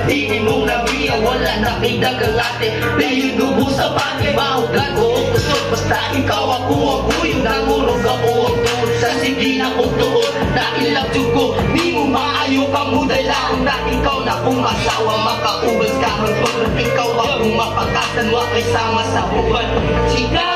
tingin mong nabiya, wala nakidagalate. Dayon dubo sa bagay, mahugan ko o kusot. Basta ikaw ako yung nangurog ako ang tuod. Sa sige na kong tuod, na ilang ko. Di mo maayo ka mo dala na ikaw na kung masawa. Makaubas ka hanggang ikaw akong mapagkatan, wakay sama sa uban. Chika